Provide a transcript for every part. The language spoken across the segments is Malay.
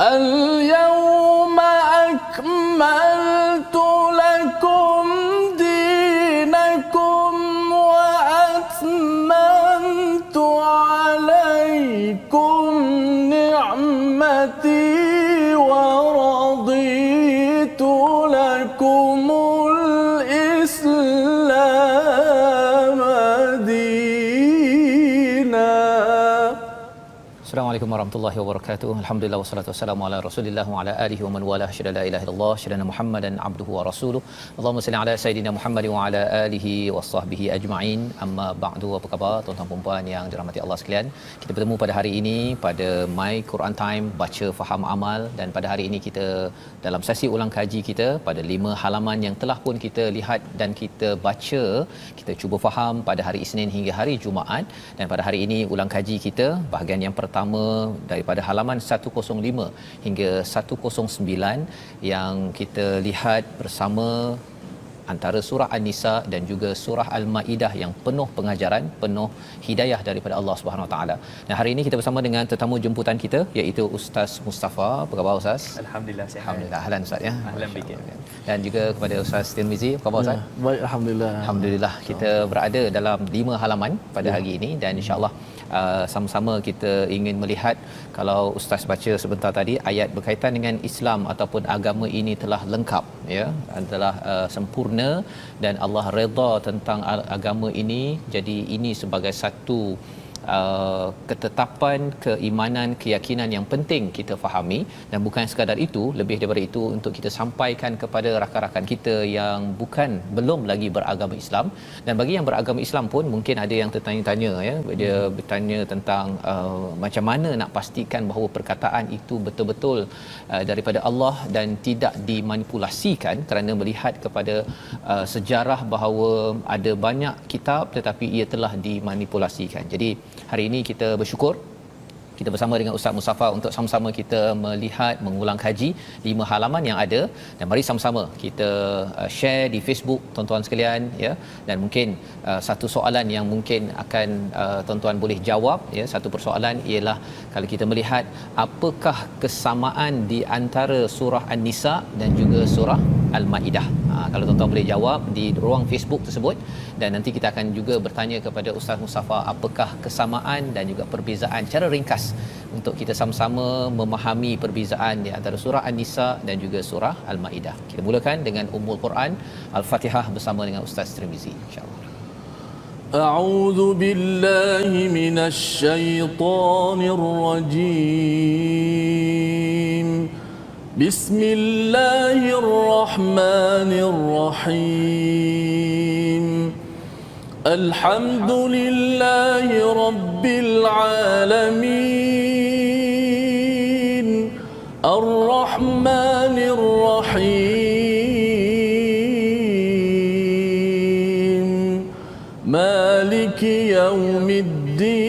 اليوم أكملت لكم دينكم وأتممت عليكم نعمتي ورضيت لكم الإسلام دينا. Assalamualaikum warahmatullahi wabarakatuh. Alhamdulillah wassalatu wassalamu ala Rasulillah wa ala alihi wa man wala syada la ilaha illallah syada Muhammadan abduhu wa rasuluh. Allahumma salli ala sayidina Muhammad wa ala alihi washabbihi ajma'in. Amma ba'du. Apa khabar tuan-tuan dan puan yang dirahmati Allah sekalian? Kita bertemu pada hari ini pada My Quran Time, baca faham amal, dan pada hari ini kita dalam sesi ulang kaji kita pada 5 halaman yang telah pun kita lihat dan kita baca, kita cuba faham pada hari Isnin hingga hari Jumaat. Dan pada hari ini ulang kaji kita bahagian yang pertama daripada halaman 105 hingga 109 yang kita lihat bersama antara surah An-Nisa dan juga surah Al-Maidah yang penuh pengajaran, penuh hidayah daripada Allah Subhanahu Wa Taala. Dan hari ini kita bersama dengan tetamu jemputan kita iaitu Ustaz Mustafa. Apa khabar Ustaz? Alhamdulillah sihat. Alhamdulillah. Ahlan Ustaz ya. Ahlan bikin. Dan juga kepada Ustaz Tirmizi. Apa khabar Ustaz? Baik, alhamdulillah. Alhamdulillah kita berada dalam 5 halaman pada hari ini dan insya-Allah sama-sama kita ingin melihat, kalau ustaz baca sebentar tadi, ayat berkaitan dengan Islam ataupun agama ini telah lengkap ya, adalah sempurna dan Allah redha tentang agama ini. Jadi ini sebagai satu ketetapan keimanan, keyakinan yang penting kita fahami, dan bukan sekadar itu, lebih daripada itu untuk kita sampaikan kepada rakan-rakan kita yang belum lagi beragama Islam. Dan bagi yang beragama Islam pun mungkin ada yang tertanya-tanya ya, dia bertanya tentang macam mana nak pastikan bahawa perkataan itu betul-betul daripada Allah dan tidak dimanipulasikan, kerana melihat kepada sejarah bahawa ada banyak kitab tetapi ia telah dimanipulasikan. Jadi hari ini kita bersyukur kita bersama dengan Ustaz Mustafa untuk sama-sama kita melihat, mengulang kaji 5 halaman yang ada, dan mari sama-sama kita share di Facebook tuan-tuan sekalian ya. Dan mungkin satu soalan yang mungkin akan tuan-tuan boleh jawab ya, satu persoalan ialah kalau kita melihat apakah kesamaan di antara surah An-Nisa dan juga surah Al-Maidah. Kalau tuan-tuan boleh jawab di ruang Facebook tersebut, dan nanti kita akan juga bertanya kepada Ustaz Mustafa apakah kesamaan dan juga perbezaan secara ringkas untuk kita sama-sama memahami perbezaan di antara surah An-Nisa dan juga surah Al-Maidah. Kita mulakan dengan Ummul Quran Al-Fatihah bersama dengan Ustaz Tirmizi insya-Allah. A'udzu billahi minasy syaithanir rajim. Bismillahirrahmanirrahim. Alhamdulillahi rabbil alamin. Ar-Rahmanir Rahim. Maliki yaumiddin.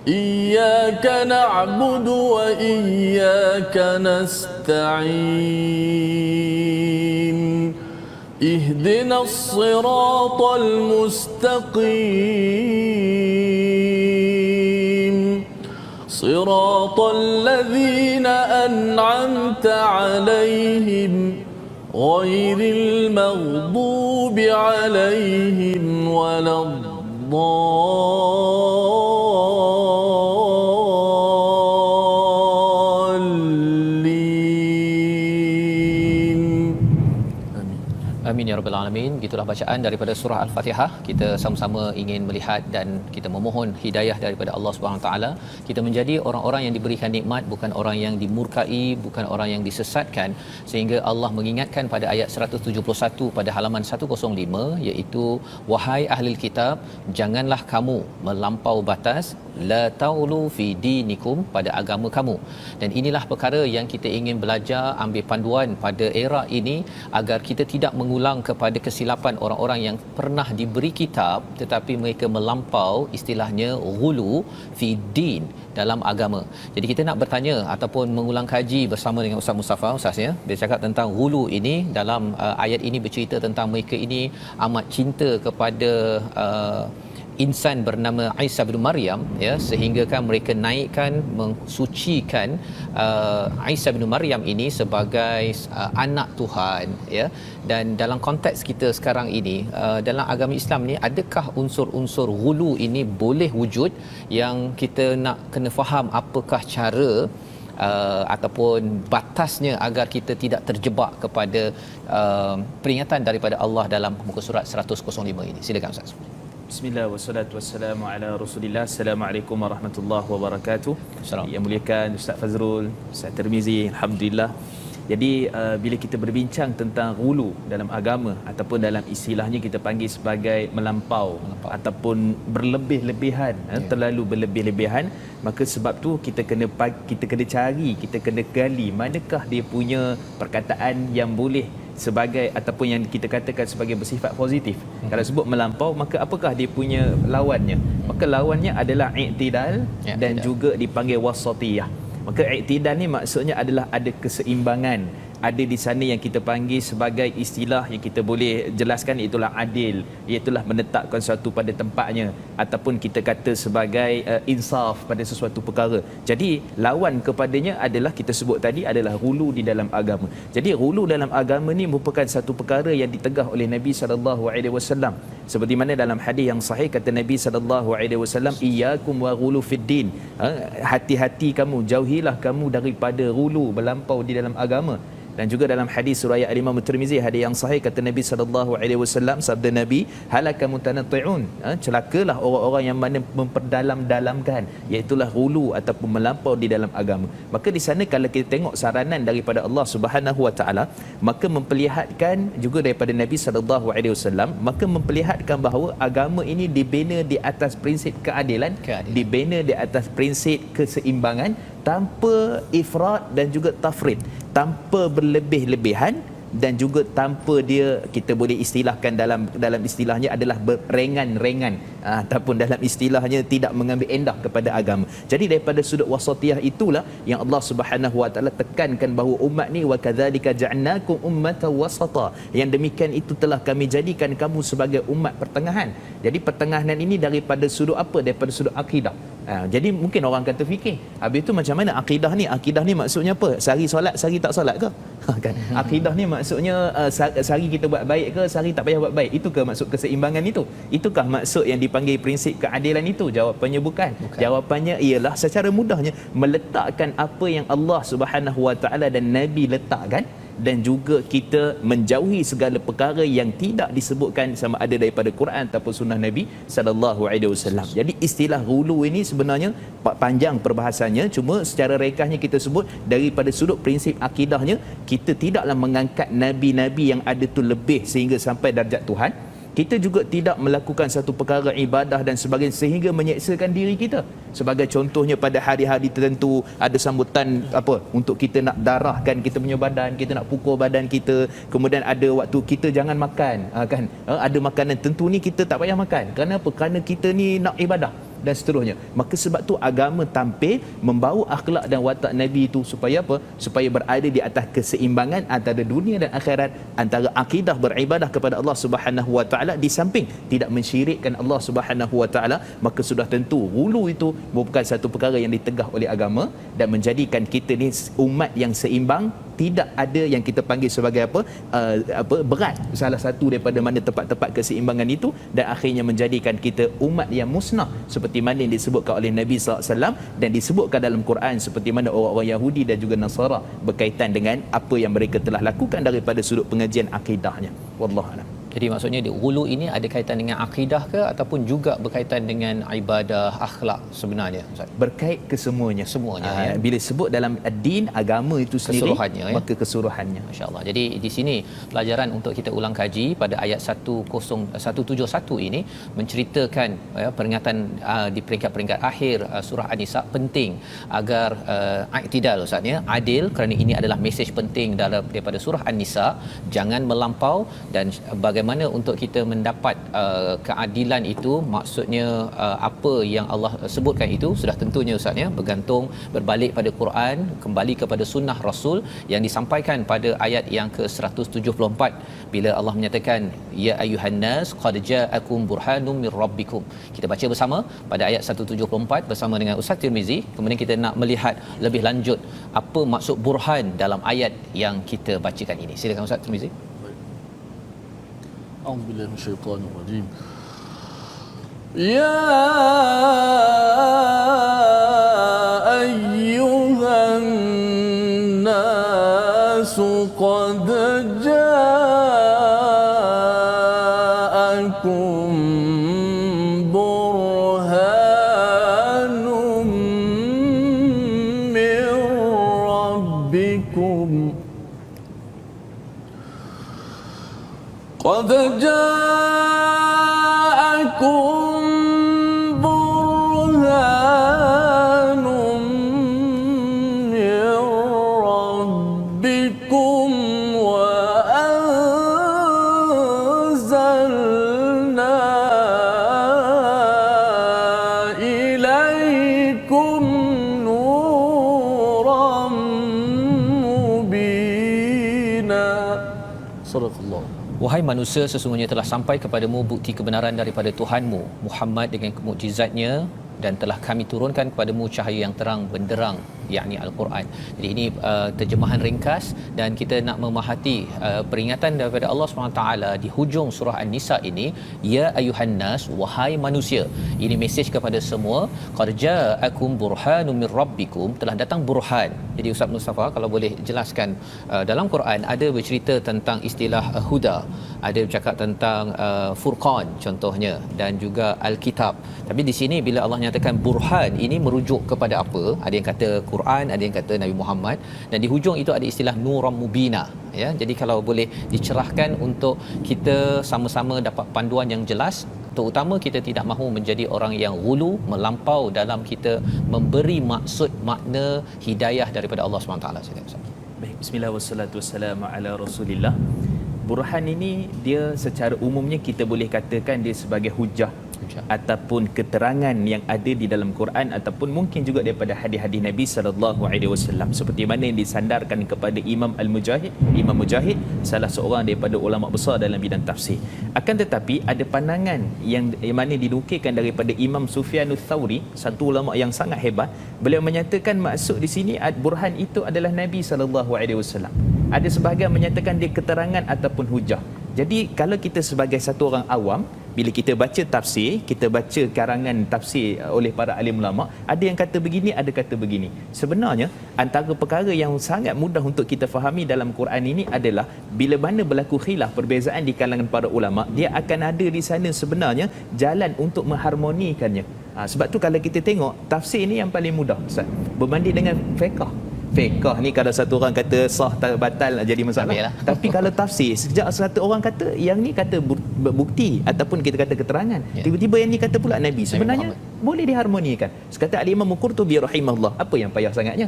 Iyyaka na'budu wa iyyaka nasta'in. اهدنا الصراط المستقيم صراط الذين أنعمت عليهم غير المغضوب عليهم ولا Amin ya rabbal alamin. Gitulah bacaan daripada surah Al-Fatihah. Kita sama-sama ingin melihat dan kita memohon hidayah daripada Allah Subhanahu taala. Kita menjadi orang-orang yang diberikan nikmat, bukan orang yang dimurkai, bukan orang yang disesatkan, sehingga Allah mengingatkan pada ayat 171 pada halaman 105, iaitu wahai ahli kitab, janganlah kamu melampau batas, la taulu fi dinikum, pada agama kamu. Dan inilah perkara yang kita ingin belajar, ambil panduan pada era ini agar kita tidak mengulang kepada kesilapan orang-orang yang pernah diberi kitab tetapi mereka melampau, istilahnya ghulu fi din, dalam agama. Jadi kita nak bertanya ataupun mengulang kaji bersama dengan Ustaz Mustafa. Ustaz ya, dia cakap tentang ghulu ini dalam ayat ini bercerita tentang mereka ini amat cinta kepada insan bernama Isa bin Maryam, ya, sehingga kan mereka naikkan mensucikan Isa bin Maryam ini sebagai anak Tuhan, ya. Dan dalam konteks kita sekarang ini, dalam agama Islam ni, adakah unsur-unsur ghulu ini boleh wujud, yang kita nak kena faham apakah cara ataupun batasnya agar kita tidak terjebak kepada peringatan daripada Allah dalam muka surat 105 ini. Silakan Ustaz. Bismillah wassalatu wassalamu ala Rasulillah. Assalamualaikum warahmatullahi wabarakatuh. Yang muliakan Ustaz Fazrul, Ustaz Tirmizi, alhamdulillah. Jadi bila kita berbincang tentang ghulu dalam agama ataupun dalam istilahnya kita panggil sebagai melampau. Ataupun berlebih-lebihan, terlalu berlebih-lebihan, maka sebab tu kita kena cari, kita kena gali manakah dia punya perkataan yang boleh sebagai ataupun yang kita katakan sebagai bersifat positif. Kalau sebut melampau, maka apakah dia punya lawannya? Maka lawannya adalah i'tidal dan juga dipanggil wasatiyah. Maka i'tidal ni maksudnya adalah ada keseimbangan. Ada di sana yang kita panggil sebagai istilah yang kita boleh jelaskan, itulah adil, iaitulah menetapkan sesuatu pada tempatnya, ataupun kita kata sebagai insaf pada sesuatu perkara. Jadi lawan kepadanya adalah kita sebut tadi adalah ghulu di dalam agama. Jadi ghulu dalam agama ni merupakan satu perkara yang ditegah oleh Nabi SAW. Seperti mana dalam hadis yang sahih kata Nabi SAW, iyyakum wa ghulu fid din. Hati-hati kamu, jauhilah kamu daripada ghulu, berlampau di dalam agama. Dan juga dalam hadis riwayat Imam Tirmizi, hadis yang sahih kata Nabi SAW, sabda Nabi, halaka mutanatti'un, celakalah orang-orang yang mana memperdalam-dalamkan, iaitulah ghulu ataupun melampau di dalam agama. Maka di sana kalau kita tengok saranan daripada Allah Subhanahu Wa Taala, maka memperlihatkan juga daripada Nabi SAW, maka memperlihatkan bahawa agama ini dibina di atas prinsip keadilan, dibina di atas prinsip keseimbangan, tanpa ifrat dan juga tafrid, tanpa berlebih-lebihan, dan juga tanpa dia, kita boleh istilahkan dalam istilahnya adalah berengan-rengan, ataupun dalam istilahnya tidak mengambil endah kepada agama. Jadi daripada sudut wasatiyah itulah yang Allah Subhanahu Wa Taala tekankan bahawa umat ni, wa kadzalika ja'alnakum ummatan wasata, yang demikian itu telah kami jadikan kamu sebagai umat pertengahan. Jadi pertengahan ini daripada sudut apa? Daripada sudut akidah. Jadi mungkin orang kata fikir, habis tu macam mana akidah ni? Akidah ni maksudnya apa? Sehari solat, sehari tak solat ke? Kan? Akidah ni maksudnya sehari kita buat baik ke, sehari tak payah buat baik? Itukah maksud keseimbangan itu? Itukah maksud yang dipanggil prinsip keadilan itu? Jawapannya bukan. Jawapannya ialah secara mudahnya meletakkan apa yang Allah Subhanahu Wa Taala dan Nabi letakkan, dan juga kita menjauhi segala perkara yang tidak disebutkan sama ada daripada Quran ataupun sunnah Nabi SAW. Jadi istilah ghulu ini sebenarnya panjang perbahasannya, cuma secara rekahnya kita sebut daripada sudut prinsip akidahnya, kita tidaklah mengangkat nabi-nabi yang ada tu lebih sehingga sampai darjat Tuhan. Kita juga tidak melakukan satu perkara ibadah dan sebagainya sehingga menyeksakan diri kita. Sebagai contohnya pada hari-hari tertentu ada sambutan apa untuk kita nak darahkan kita punya badan, kita nak pukul badan kita, kemudian ada waktu kita jangan makan, kan? Ada makanan tentu ni kita tak payah makan. Kenapa? Kerana kita ni nak ibadah dan seterusnya. Maka sebab tu agama tampil membawa akhlak dan watak Nabi itu supaya apa? Supaya berada di atas keseimbangan antara dunia dan akhirat, antara akidah beribadah kepada Allah Subhanahu Wa Taala di samping tidak mensyirikkan Allah Subhanahu Wa Taala. Maka sudah tentu ghulu itu merupakan satu perkara yang ditegah oleh agama dan menjadikan kita ni umat yang seimbang. Tidak ada yang kita panggil sebagai berat, salah satu daripada mana tempat-tempat keseimbangan itu, dan akhirnya menjadikan kita umat yang musnah seperti mana yang disebutkan oleh Nabi SAW dan disebutkan dalam Quran, seperti mana orang-orang Yahudi dan juga Nasara berkaitan dengan apa yang mereka telah lakukan daripada sudut pengajian akidahnya. Wallahu a'lam. Jadi maksudnya ghulu ini ada kaitan dengan akidah ke ataupun juga berkaitan dengan ibadah, akhlak sebenarnya Ustaz? Berkait kesemuanya. Semuanya ya. Bila sebut dalam ad-din, agama itu sendiri, keseluruhannya, maka keseluruhannya. Masya-Allah. Jadi di sini pelajaran untuk kita ulang kaji pada ayat 171 ini menceritakan peringatan di peringkat-peringkat akhir surah An-Nisa penting agar i'tidal Ustaz ya, adil, kerana ini adalah mesej penting daripada surah An-Nisa, jangan melampau, dan bagaimana mana untuk kita mendapat keadilan itu, maksudnya apa yang Allah sebutkan itu sudah tentunya Ustaz ya, bergantung berbalik pada Quran, kembali kepada sunnah Rasul yang disampaikan pada ayat yang ke-174 bila Allah menyatakan ya ayuhan nas qad ja'akum burhanum mir rabbikum. Kita baca bersama pada ayat 174 bersama dengan Ustaz Tirmizi. Kemudian kita nak melihat lebih lanjut apa maksud burhan dalam ayat yang kita bacakan ini. Silakan Ustaz Tirmizi. A'udzubillahi minasyaitonir rajim. Ya ayyuhan nas qad ja'akum burhanum min rabbikum qad ja'akum burhanum min rabbikum wa anzalna ilaykum nuran mubina. Sadaqallah. Wahai manusia, sesungguhnya telah sampai kepadamu bukti kebenaran daripada Tuhanmu Muhammad dengan mukjizatnya, dan telah kami turunkan kepadamu cahaya yang terang benderang, yakni Al-Quran. Jadi ini terjemahan ringkas, dan kita nak memahati peringatan daripada Allah SWT di hujung surah An-Nisa ini, ya ayuhan nas, wahai manusia. Ini mesej kepada semua. Qad ja'akum burhanum mir rabbikum, telah datang burhan. Jadi Ustaz Mustafa, kalau boleh jelaskan, dalam Quran ada bercerita tentang istilah huda, ada bercakap tentang furqan contohnya, dan juga Alkitab. Tapi di sini bila Allah nyatakan burhan, ini merujuk kepada apa? Ada yang kata Quran, ada yang kata Nabi Muhammad, dan di hujung itu ada istilah nuram mubina ya. Jadi kalau boleh dicerahkan untuk kita sama-sama dapat panduan yang jelas, terutama kita tidak mahu menjadi orang yang ghulu, melampau dalam kita memberi maksud makna hidayah daripada Allah SWT. Baik, bismillah wassalatu wassalamu ala Rasulillah. Burhan ini dia secara umumnya kita boleh katakan dia sebagai hujah ataupun keterangan yang ada di dalam Quran, ataupun mungkin juga daripada hadis-hadis Nabi sallallahu alaihi wasallam, seperti mana yang disandarkan kepada Imam Mujahid, salah seorang daripada ulama besar dalam bidang tafsir. Akan tetapi ada pandangan yang mana dinukilkan daripada Imam Sufyanus Tsauri, satu ulama yang sangat hebat. Beliau menyatakan maksud di sini burhan itu adalah Nabi sallallahu alaihi wasallam. Ada sebahagian menyatakan dia keterangan ataupun hujah. Jadi kalau kita sebagai satu orang awam, bila kita baca tafsir, kita baca karangan tafsir oleh para alim ulama, ada yang kata begini, ada kata begini. Sebenarnya antara perkara yang sangat mudah untuk kita fahami dalam Quran ini adalah bila mana berlaku khilaf, perbezaan di kalangan para ulama, dia akan ada di sana sebenarnya jalan untuk mengharmonikannya. Sebab tu kalau kita tengok tafsir ini yang paling mudah Ustaz, berbanding dengan fiqh. Fiqh ni kalau satu orang kata sah tak batal jadi masalah. Tapi kalau tafsir, sejak satu orang kata yang ni kata bukti ataupun kita kata keterangan, tiba-tiba yang ni kata pula Nabi, sebenarnya boleh diharmonikan. Sekata Al-Imam Qurtubi rahimahullah, apa yang payah sangatnya?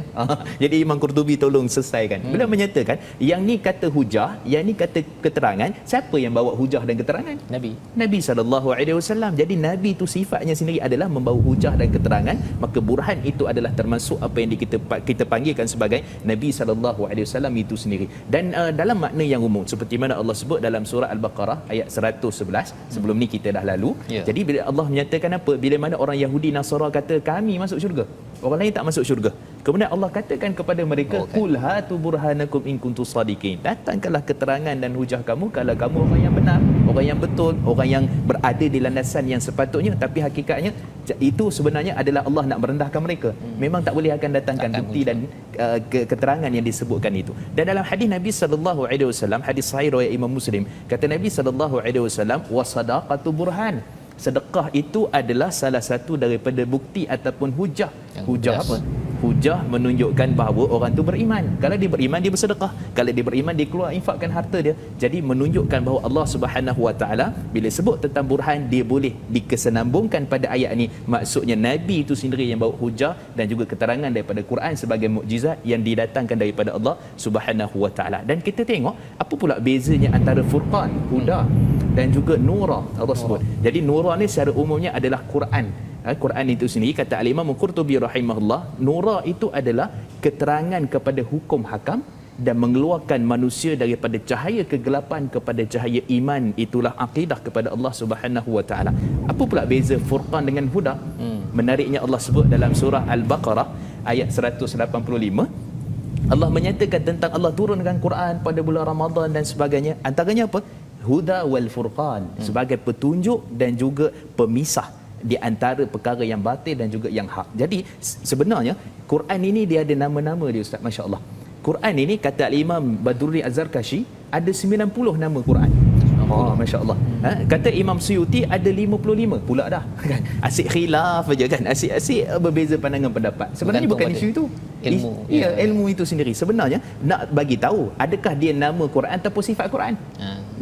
Jadi Imam Qurtubi tolong selesaikan. Beliau menyatakan yang ni kata hujah, yang ni kata keterangan. Siapa yang bawa hujah dan keterangan? Nabi sallallahu alaihi wasallam. Jadi Nabi itu sifatnya sendiri adalah membawa hujah dan keterangan, maka burhan itu adalah termasuk apa yang kita panggilkan sebagai Nabi sallallahu alaihi wasallam itu sendiri. Dan dalam makna yang umum seperti mana Allah sebut dalam surah Al-Baqarah ayat 111, sebelum ni kita dah lalu. Jadi bila Allah menyatakan apa, bila mana orang Yahudi Nasara kata kami masuk syurga, orang lain tak masuk syurga, kemudian Allah katakan kepada mereka, qul hatu burhanakum in kuntum sadiqin, datangkanlah keterangan dan hujah kamu kalau kamu orang yang benar, orang yang betul, orang yang berada di landasan yang sepatutnya. Tapi hakikatnya itu sebenarnya adalah Allah nak merendahkan mereka. Memang tak boleh akan datangkan bukti dan keterangan yang disebutkan itu. Dan dalam hadis Nabi sallallahu alaihi wasallam, hadis sahih riwayat Imam Muslim, kata Nabi sallallahu alaihi wasallam, wasadaqatu burhan, sedekah itu adalah salah satu daripada bukti ataupun hujah. Hujah apa? Hujah menunjukkan bahawa orang tu beriman. Kalau dia beriman, dia bersedekah. Kalau dia beriman, dia keluar infakkan harta dia. Jadi menunjukkan bahawa Allah Subhanahu Wa Taala bila sebut tentang burhan, dia boleh dikesenambungkan pada ayat ini. Maksudnya Nabi itu sendiri yang bawa hujah dan juga keterangan daripada Quran sebagai mukjizat yang didatangkan daripada Allah Subhanahu Wa Taala. Dan kita tengok apa pula bezanya antara furqan, huda dan juga nura. Allah sebut. Jadi nura ni secara umumnya adalah Quran. Quran itu sendiri, kata Al-Imam Qurtubi rahimahullah, nura itu adalah keterangan kepada hukum hakam dan mengeluarkan manusia daripada cahaya kegelapan kepada cahaya iman. Itulah akidah kepada Allah Subhanahu wa taala. Apa pula beza Furqan dengan Huda? Menariknya Allah sebut dalam surah Al-Baqarah ayat 185, Allah menyatakan tentang Allah turunkan Quran pada bulan Ramadan dan sebagainya. Antaranya apa? Huda wal Furqan, sebagai petunjuk dan juga pemisah di antara perkara yang batil dan juga yang hak. Jadi sebenarnya Quran ini dia ada nama-nama dia, Ustaz, masya-Allah. Quran ini kata Imam Badruddin Az-Zarkashi ada 90 nama Quran. Oh, masya-Allah. Kata Imam Suyuti ada 55 pula dah. Kan? Asyik khilaf aja kan. Asyik berbeza pandangan pendapat. Sebenarnya bukan isu itu. Ilmu. Ilmu itu sendiri. Sebenarnya nak bagi tahu adakah dia nama Quran ataupun sifat Quran.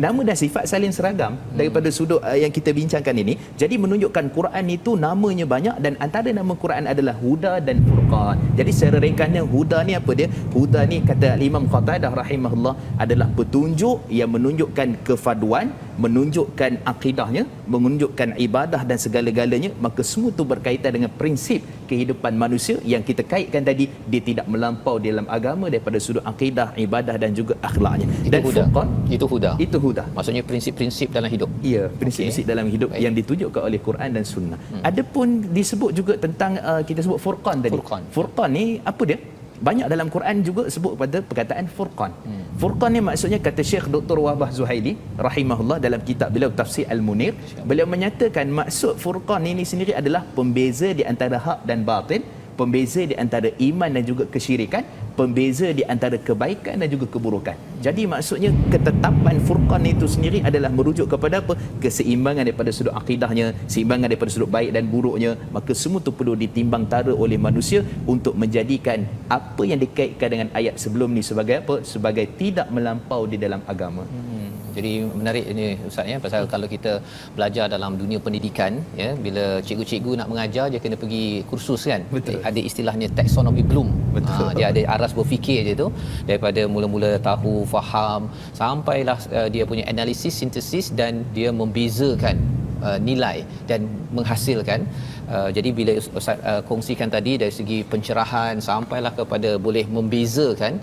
Nama dan sifat saling seragam daripada sudut yang kita bincangkan ini. Jadi menunjukkan Quran itu namanya banyak dan antara nama Quran adalah Huda dan Furqan. Jadi secara ringkasnya Huda ni apa dia? Huda ni kata Imam Qatadah rahimahullah adalah petunjuk yang menunjukkan kefaduan, menunjukkan akidahnya, menunjukkan ibadah dan segala-galanya. Maka semua itu berkaitan dengan prinsip kehidupan manusia yang kita kaitkan tadi. Dia tidak melampau dalam agama daripada sudut akidah, ibadah dan juga akhlaknya. Dan Furqan itu Huda. Itu Huda. Maksudnya prinsip-prinsip dalam hidup. Ya, prinsip-prinsip dalam hidup yang ditunjukkan oleh Quran dan Sunnah. Adapun disebut juga tentang kita sebut Furqan tadi. Furqan ni apa dia? Banyak dalam Quran juga sebut pada perkataan Furqan. Furqan ni maksudnya kata Syekh Dr. Wahbah Zuhaili rahimahullah dalam kitab beliau Tafsir Al-Munir, beliau menyatakan maksud Furqan ini sendiri adalah pembeza di antara hak dan batil, pembeza di antara iman dan juga kesyirikan, pembeza di antara kebaikan dan juga keburukan. Jadi maksudnya ketetapan Furqan itu sendiri adalah merujuk kepada apa? Keseimbangan daripada sudut akidahnya, seimbangan daripada sudut baik dan buruknya. Maka semua itu perlu ditimbang tara oleh manusia untuk menjadikan apa yang dikaitkan dengan ayat sebelum ni sebagai apa? Sebagai tidak melampau di dalam agama. Jadi menarik ini Ustaz ya, pasal kalau kita belajar dalam dunia pendidikan ya, bila cikgu-cikgu nak mengajar dia kena pergi kursus kan. Betul. Ada istilahnya taxonomy Bloom. Dia ada aras berfikir je tu, daripada mula-mula tahu, faham, sampailah dia punya analisis, sintesis dan dia membezakan nilai dan menghasilkan. Jadi bila Ustaz kongsikan tadi dari segi pencerahan sampailah kepada boleh membezakan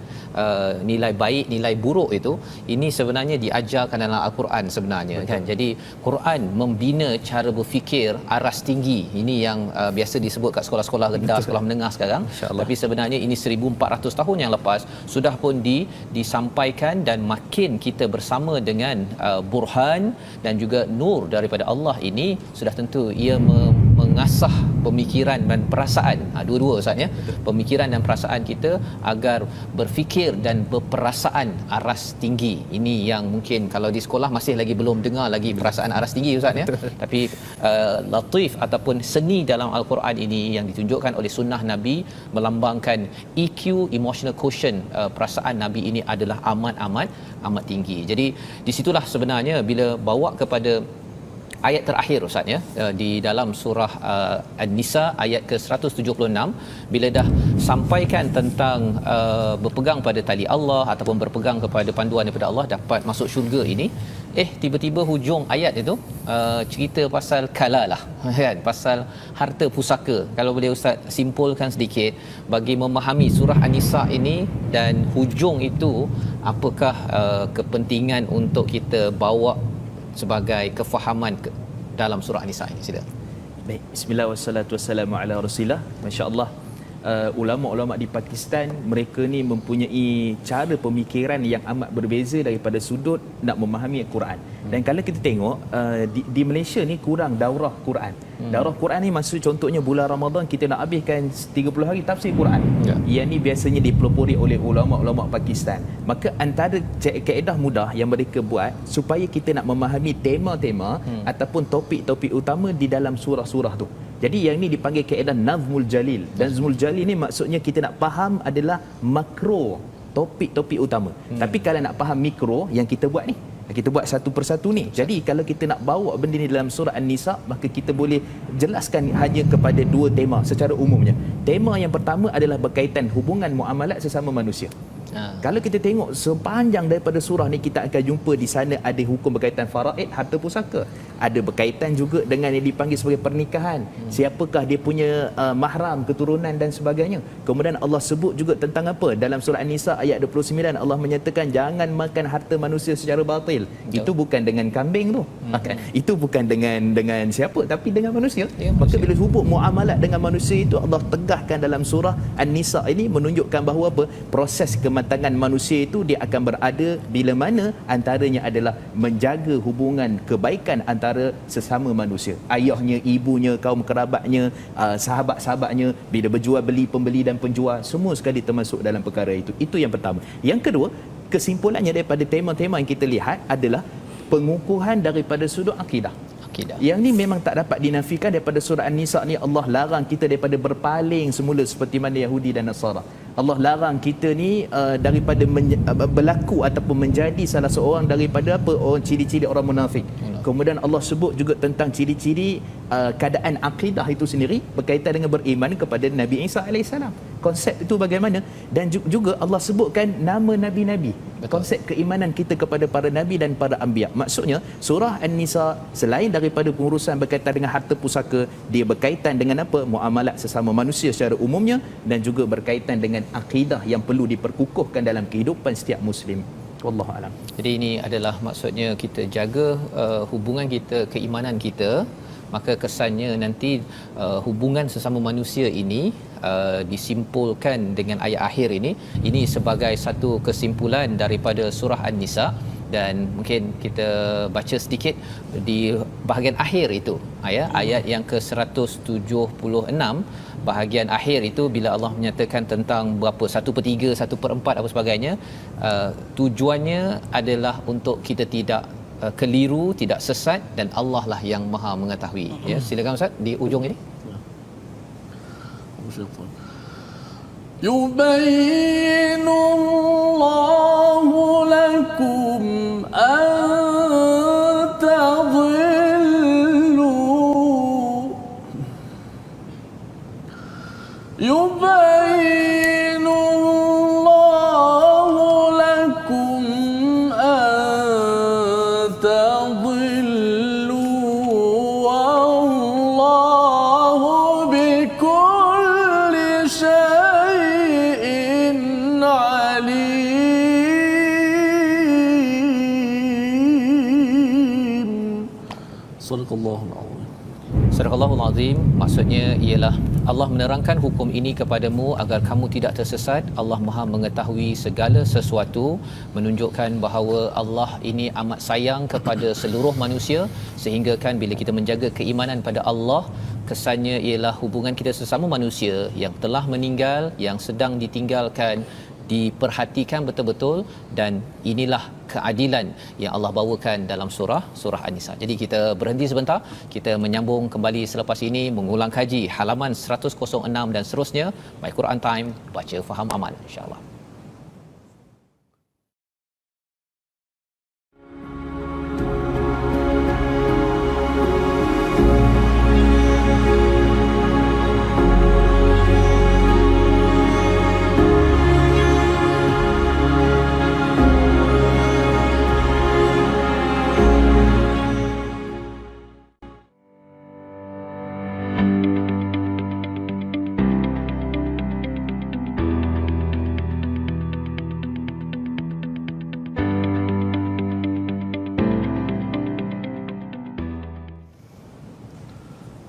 nilai baik, nilai buruk itu, ini sebenarnya diajarkan dalam Al-Quran sebenarnya. Betul. Kan. Jadi Quran membina cara berfikir aras tinggi. Ini yang biasa disebut kat sekolah-sekolah rendah, sekolah menengah sekarang. Tapi sebenarnya ini 1400 tahun yang lepas sudah pun disampaikan dan makin kita bersama dengan burhan dan juga nur daripada Allah ini, sudah tentu ia mengasah pemikiran dan perasaan, dua-dua Ustaz ya, pemikiran dan perasaan kita agar berfikir dan berperasaan aras tinggi. Ini yang mungkin kalau di sekolah masih lagi belum dengar lagi perasaan aras tinggi Ustaz ya. Tapi latif ataupun seni dalam Al-Quran ini yang ditunjukkan oleh sunnah Nabi melambangkan EQ, emotional quotient, perasaan Nabi ini adalah amat tinggi. Jadi di situlah sebenarnya bila bawa kepada ayat terakhir Ustaz ya, di dalam surah An-Nisa ayat ke-176, bila dah sampaikan tentang berpegang pada tali Allah ataupun berpegang kepada panduan daripada Allah dapat masuk syurga ini, tiba-tiba hujung ayat itu cerita pasal kala lah kan, pasal harta pusaka. Kalau boleh Ustaz simpulkan sedikit bagi memahami surah An-Nisa ini dan hujung itu, apakah kepentingan untuk kita bawa sebagai kefahaman dalam surah An-Nisa ini. Sila. Baik, bismillah wassalatu wassalamu ala rasulillah. Masya-Allah, ulama-ulama di Pakistan mereka ni mempunyai cara pemikiran yang amat berbeza daripada sudut nak memahami Al-Quran. Dan kalau kita tengok di Malaysia ni kurang daurah Quran. Daurah Quran ni maksud contohnya bulan Ramadan kita nak habiskan 30 hari tafsir Quran. Yang ni biasanya dipelopori oleh ulama-ulama Pakistan. Maka antara kaedah mudah yang mereka buat supaya kita nak memahami tema-tema ataupun topik-topik utama di dalam surah-surah tu. Jadi yang ni dipanggil kaedah Nazmul Jalil. Dan Nazmul Jalil ni maksudnya kita nak faham adalah makro, topik-topik utama. Tapi kalau nak faham mikro yang kita buat ni, kita buat satu persatu ni. Jadi kalau kita nak bawa benda ni dalam surah An-Nisa, maka kita boleh jelaskan hanya kepada dua tema secara umumnya. Tema yang pertama adalah berkaitan hubungan muamalat sesama manusia. Kalau kita tengok sepanjang daripada surah ni, kita akan jumpa di sana ada hukum berkaitan faraid, harta pusaka. Ada berkaitan juga dengan yang dipanggil sebagai pernikahan. Siapakah dia punya mahram, keturunan dan sebagainya. Kemudian Allah sebut juga tentang apa? Dalam surah An-Nisa ayat 29 Allah menyatakan jangan makan harta manusia secara batil. Itu bukan dengan kambing tu. Itu bukan dengan siapa, tapi dengan manusia. Maka bila sebut muamalat dengan manusia itu, Allah tegahkan dalam surah An-Nisa ini menunjukkan bahawa apa? Proses kematangan manusia itu dia akan berada bila mana antaranya adalah menjaga hubungan kebaikan antara sesama manusia. Ayahnya, ibunya, kaum kerabatnya, sahabat-sahabatnya, bila berjual beli, pembeli dan penjual, semua sekali termasuk dalam perkara itu. Itu yang pertama. Yang kedua, kesimpulannya daripada tema-tema yang kita lihat adalah pengukuhan daripada sudut akidah. Yang ni memang tak dapat dinafikan. Daripada surah An-Nisa ni Allah larang kita daripada berpaling semula seperti mana Yahudi dan Nasara. Allah larang kita ni daripada berlaku ataupun menjadi salah seorang daripada apa? Orang ciri-ciri orang munafik. Kemudian Allah sebut juga tentang ciri-ciri keadaan akidah itu sendiri berkaitan dengan beriman kepada Nabi Isa AS. Konsep itu bagaimana? Dan juga Allah sebutkan nama Nabi-Nabi. Konsep keimanan kita kepada para Nabi dan para Anbiya. Maksudnya surah An-Nisa selain daripada pengurusan berkaitan dengan harta pusaka, dia berkaitan dengan apa? Muamalat sesama manusia secara umumnya, dan juga berkaitan dengan akidah yang perlu diperkukuhkan dalam kehidupan setiap Muslim. Wallahu alam. Jadi ini adalah maksudnya kita jaga hubungan kita, keimanan kita, maka kesannya nanti hubungan sesama manusia ini disimpulkan dengan ayat akhir ini sebagai satu kesimpulan daripada surah An-Nisa. Dan mungkin kita baca sedikit di bahagian akhir itu, ayat yang ke-176, bahagian akhir itu bila Allah menyatakan tentang berapa 1/3, 1/4 apa sebagainya, tujuannya adalah untuk kita tidak keliru, tidak sesat, dan Allah lah yang Maha mengetahui. Ya, silakan Ustaz di ujung ini. Yubayyinullahu lakum an tadhillu. Yubayyinullahu lakum an tadhillu wallahu bikulli syai'in alim. Sadaqallahul azim. Sadaqallahul azim, maksudnya ialah Allah menerangkan hukum ini kepadamu agar kamu tidak tersesat. Allah Maha mengetahui segala sesuatu, menunjukkan bahawa Allah ini amat sayang kepada seluruh manusia, sehingga kan bila kita menjaga keimanan pada Allah, kesannya ialah hubungan kita sesama manusia yang telah meninggal, yang sedang ditinggalkan, diperhatikan betul-betul, dan inilah keadilan yang Allah bawakan dalam surah An-Nisa. Jadi kita berhenti sebentar, kita menyambung kembali selepas ini mengulang kaji halaman 106 dan seterusnya. My Quran Time, baca faham amal, insya-Allah.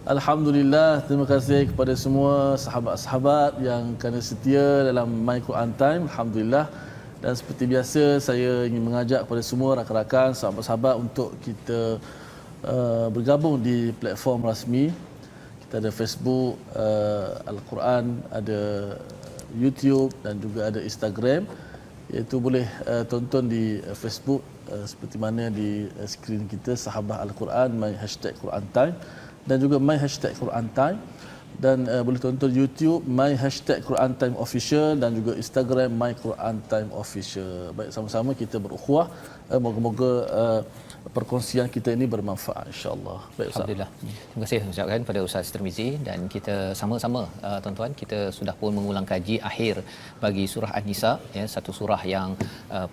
Alhamdulillah, terima kasih kepada semua sahabat-sahabat yang kerana setia dalam My Quran Time. Alhamdulillah. Dan seperti biasa, saya ingin mengajak kepada semua rakan-rakan, sahabat-sahabat untuk kita bergabung di platform rasmi. Kita ada Facebook Al-Quran, ada YouTube dan juga ada Instagram. Iaitu boleh tonton di Facebook seperti mana di skrin kita, Sahabah Al-Quran, My Hashtag Quran Time, dan juga My Hashtag Quran Time. dan boleh tonton YouTube My Hashtag Quran Time Official dan juga Instagram My Quran Time Official. Baik, sama-sama kita berukhuwah. Moga-moga perkongsian kita ini bermanfaat, insya-Allah. Baik, Ustaz. Alhamdulillah. Terima kasih ucapkan pada Ustaz Tirmizi, dan kita sama-sama tuan-tuan, kita sudah pun mengulang kaji akhir bagi surah An-Nisa, ya, satu surah yang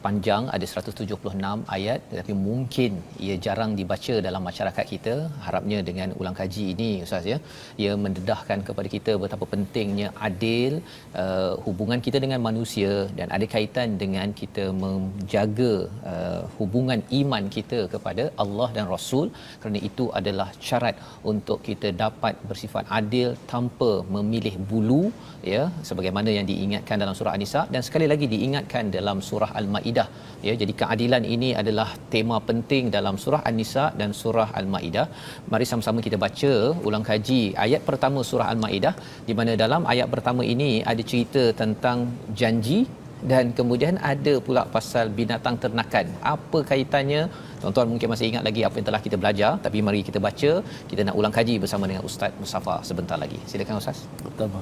panjang, ada 176 ayat, tetapi mungkin ia jarang dibaca dalam masyarakat kita. Harapnya dengan ulang kaji ini Ustaz, ya, ia mendedahkan kepada kita betapa pentingnya adil hubungan kita dengan manusia, dan ada kaitan dengan kita menjaga hubungan iman kita kepada Allah dan Rasul, kerana itu adalah syarat untuk kita dapat bersifat adil tanpa memilih bulu, ya, sebagaimana yang diingatkan dalam surah An-Nisa dan sekali lagi diingatkan dalam surah Al-Maidah, ya. Jadi keadilan ini adalah tema penting dalam surah An-Nisa dan surah Al-Maidah. Mari sama-sama kita baca ulang kaji ayat pertama surah Al-Maidah, di mana dalam ayat pertama ini ada cerita tentang janji, dan kemudian ada pula pasal binatang ternakan. Apa kaitannya? Tuan-tuan mungkin masih ingat lagi apa yang telah kita belajar, tapi mari kita baca. Kita nak ulang kaji bersama dengan Ustaz Mustafa sebentar lagi. Silakan Ustaz. Pertama.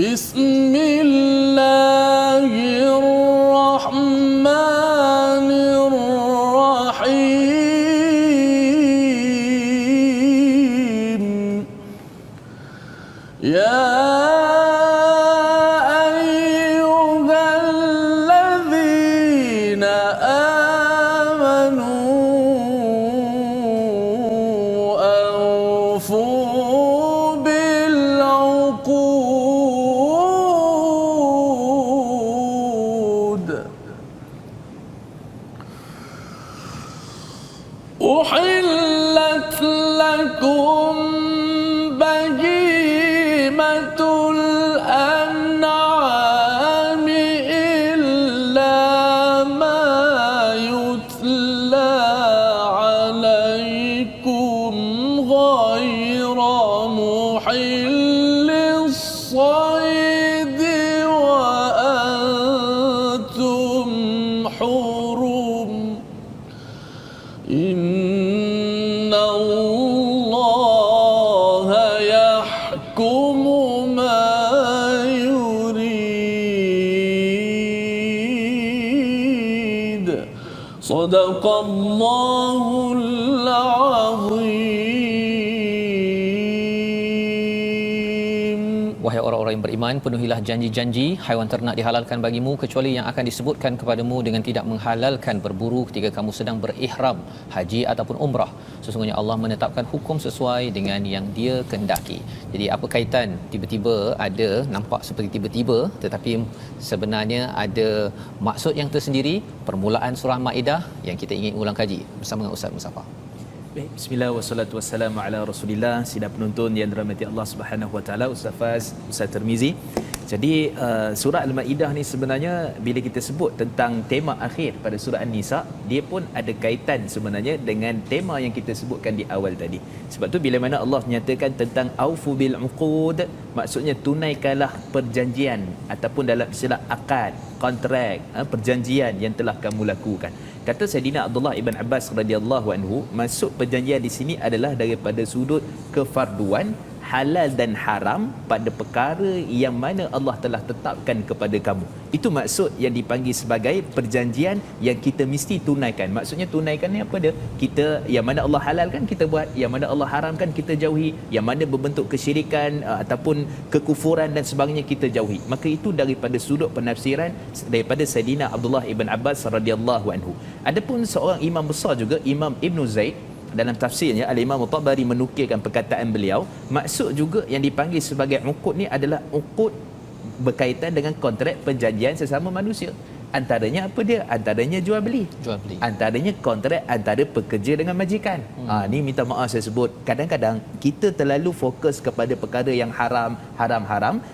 Bismillahirrahmanirrahim. Ya أحلت لكم بهيمة الأنعام إلا ما يتلى عليكم غير محل الصيد وأنتم حرم إن الله يحكم ما يريد صدق الله العظيم. Wahai orang-orang yang beriman, penuhilah janji-janji. Haiwan ternak dihalalkan bagimu kecuali yang akan disebutkan kepadamu dengan tidak menghalalkan berburu ketika kamu sedang berihram haji ataupun umrah. Sesungguhnya Allah menetapkan hukum sesuai dengan yang Dia kehendaki. Jadi apa kaitan tiba-tiba ada, nampak seperti tiba-tiba, tetapi sebenarnya ada maksud yang tersendiri. Permulaan surah Maidah yang kita ingin ulang kaji bersama dengan Ustaz Mustafa. Baik, bismillah wassalatu wassalamu ala Rasulillah. Sidang penonton yang dirahmati Allah Subhanahu wa taala, Ustaz Faz, Ustaz Tirmizi. Jadi surah Al-Maidah ni sebenarnya bila kita sebut tentang tema akhir pada surah An-Nisa, dia pun ada kaitan sebenarnya dengan tema yang kita sebutkan di awal tadi. Sebab tu bila mana Allah menyatakan tentang aufu bil uqud, maksudnya tunaikanlah perjanjian ataupun dalam istilah akad, kontrak, perjanjian yang telah kamu lakukan. Kata Saidina Abdullah ibn Abbas radhiyallahu anhu, maksud perjanjian di sini adalah daripada sudut kefarduan, halal dan haram pada perkara yang mana Allah telah tetapkan kepada kamu. Itu maksud yang dipanggil sebagai perjanjian yang kita mesti tunaikan. Maksudnya tunaikan ni apa dia? Kita yang mana Allah halalkan kita buat, yang mana Allah haramkan kita jauhi, yang mana berbentuk kesyirikan ataupun kekufuran dan sebagainya kita jauhi. Maka itu daripada sudut penafsiran daripada Saidina Abdullah ibn Abbas radhiyallahu anhu. Adapun seorang imam besar juga, Imam Ibn Zaid, dalam tafsirnya Al-Imam Tabari menukilkan perkataan beliau, maksud juga yang dipanggil sebagai uqud ni adalah uqud berkaitan dengan kontrak perjanjian sesama manusia. Antaranya apa dia? Antaranya jual beli. Antaranya kontrak antara pekerja dengan majikan. Ni minta maaf saya sebut, kadang-kadang kita terlalu fokus kepada perkara yang haram,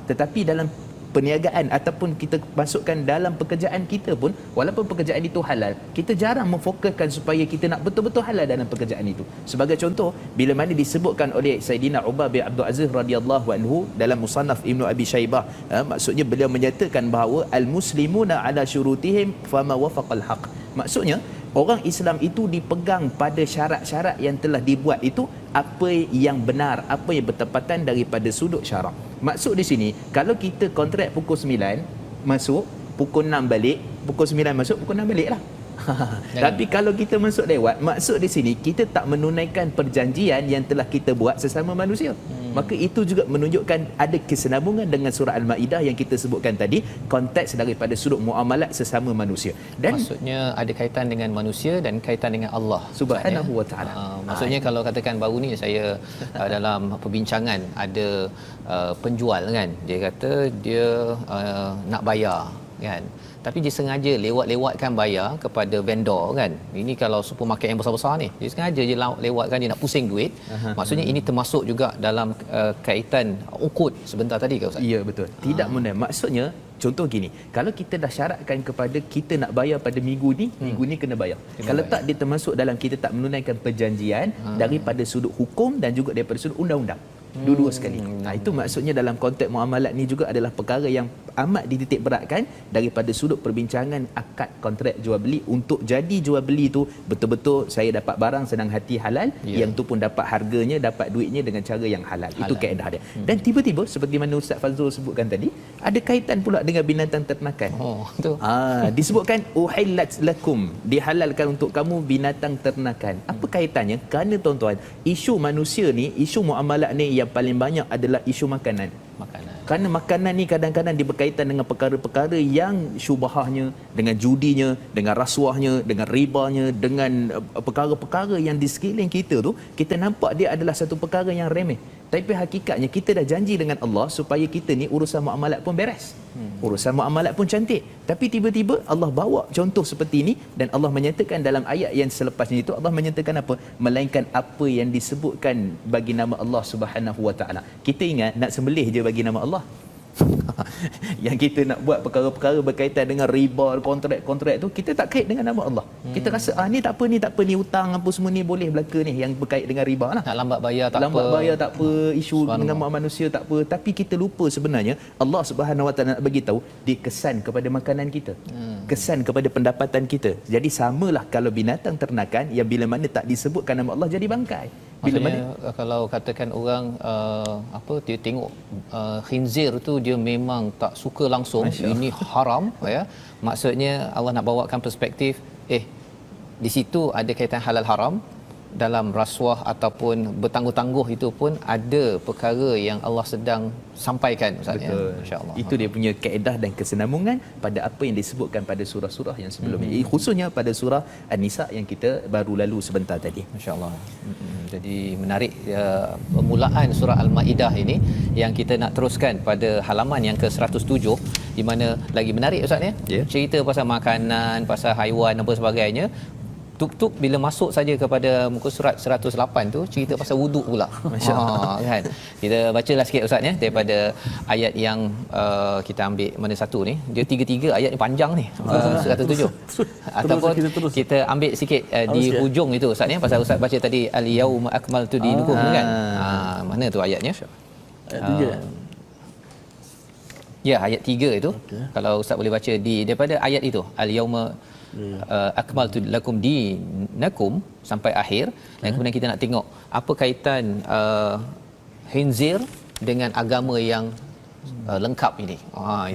tetapi dalam perniagaan ataupun kita masukkan dalam pekerjaan kita pun, walaupun pekerjaan itu halal, kita jarang memfokuskan supaya kita nak betul-betul halal dalam pekerjaan itu. Sebagai contoh, bila mana disebutkan oleh Saidina Umar bin Abdul Aziz radhiyallahu anhu dalam Musannaf Ibnu Abi Shaybah, maksudnya beliau menyatakan bahawa al-muslimuna ala syurutihim fama wafaqal haq. Maksudnya Orang Islam itu dipegang pada syarat-syarat yang telah dibuat itu, apa yang benar, apa yang bertepatan daripada sudut syarak. Maksud di sini, kalau kita kontrak pukul 9 masuk, pukul 6 balik, pukul 9 masuk, pukul 6 balik lah. Tapi kalau kita masuk lewat, maksud di sini kita tak menunaikan perjanjian yang telah kita buat sesama manusia. Maka itu juga menunjukkan ada kesinambungan dengan surah Al-Maidah yang kita sebutkan tadi, konteks daripada sudut muamalat sesama manusia. Dan maksudnya ada kaitan dengan manusia dan kaitan dengan Allah Subhanahu wa taala. Maksudnya kalau katakan baru ni saya dalam perbincangan ada penjual kan, dia kata dia nak bayar kan, tapi dia sengaja lewat-lewatkan bayar kepada vendor kan. Ini kalau supermarket yang besar-besar ni, dia sengaja je lewatkan, dia nak pusing duit. Maksudnya ini termasuk juga dalam kaitan ukut sebentar tadi ke Ustaz? Ya, betul. Tidak mudah. Maksudnya contoh gini, kalau kita dah syaratkan kepada kita nak bayar pada minggu ni kena bayar. Kalau tak, dia termasuk dalam kita tak menunaikan perjanjian daripada sudut hukum dan juga daripada sudut undang-undang. Dua-dua sekali. Itu maksudnya dalam konteks muamalat ni juga adalah perkara yang amat dititik beratkan daripada sudut perbincangan akad kontrak jual beli, untuk jadi jual beli tu betul-betul saya dapat barang senang hati halal, yang tu pun dapat harganya, dapat duitnya dengan cara yang halal. Itu kaedah dia. Dan tiba-tiba seperti mana Ustaz Fazrul sebutkan tadi, ada kaitan pula dengan binatang ternakan. Disebutkan uhillat lakum, dihalalkan untuk kamu binatang ternakan. Apa kaitannya? Kerana tuan-tuan, isu manusia ni, isu muamalat ni yang paling banyak adalah isu makanan. Kerana makanan ni kadang-kadang dia berkaitan dengan perkara-perkara yang syubahahnya, dengan judinya, dengan rasuahnya, dengan ribanya, dengan perkara-perkara yang di sekeliling kita tu, kita nampak dia adalah satu perkara yang remeh. Tapi hakikatnya kita dah janji dengan Allah supaya kita ni urusan muamalat pun beres. Urusan muamalat pun cantik. Tapi tiba-tiba Allah bawa contoh seperti ini, dan Allah menyatakan dalam ayat yang selepasnya itu, Allah menyatakan apa? Melainkan apa yang disebutkan bagi nama Allah Subhanahu wa taala. Kita ingat nak sembelih je bagi nama Allah. Yang kita nak buat perkara-perkara berkaitan dengan riba, kontrak-kontrak tu, kita tak kait dengan nama Allah. Kita rasa ni tak apa, ni hutang apa semua ni boleh belaka ni yang berkait dengan riba lah. Nak lambat bayar tak lambat apa. Bayar tak apa, isu dengan manusia tak apa. Tapi kita lupa sebenarnya Allah Subhanahu wa taala nak bagi tahu dia kesan kepada makanan kita. Kesan kepada pendapatan kita. Jadi samalah kalau binatang ternakan yang bila mana tak disebutkan nama Allah jadi bangkai. Maksudnya kalau katakan orang dia tengok khinzir tu dia memang tak suka langsung, ini haram ya. Maksudnya Allah nak bawakan perspektif di situ ada kaitan halal haram. Dalam rasuah ataupun bertangguh-tangguh itu pun ada perkara yang Allah sedang sampaikan Ustaz ya. Masya-Allah. Itu dia punya kaedah dan kesinambungan pada apa yang disebutkan pada surah-surah yang sebelumnya. Khususnya pada surah An-Nisa yang kita baru lalu sebentar tadi. Masya-Allah. Jadi menarik permulaan surah Al-Maidah ini yang kita nak teruskan pada halaman yang ke-107, di mana lagi menarik Ustaz ya. Cerita pasal makanan, pasal haiwan apa sebagainya. Tuk-tuk bila masuk saja kepada muka surat 108 tu cerita pasal wuduk pula. Masya-Allah kan. Kita bacalah sikit Ustaz ya daripada ayat yang kita ambil mana satu ni. Dia tiga-tiga ayat ni panjang ni. 107. Ataupun kita ambil sikit di hujung itu Ustaz ya, pasal Ustaz baca tadi al-yauma akmaltu dinukum kan. Mana tu ayatnya? Ayat 3. Ya, ayat 3 itu. Kalau Ustaz boleh baca daripada ayat itu, al-yauma akmaltu lakum dinakum sampai akhir, dan kemudian kita nak tengok apa kaitan khinzir dengan agama yang lengkap ini.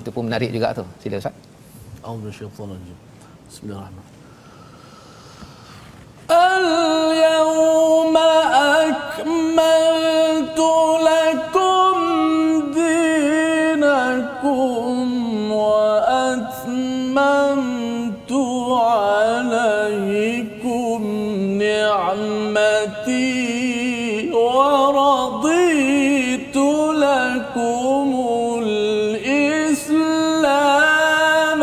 Itu pun menarik juga tu. Sila Ustaz. A'udzubillahi Bismillahirrahmanirrahim. Al-yawma akmaltu lakum dinakum wa atmamtu alaykum ni'mati wa raditu lakumul Islam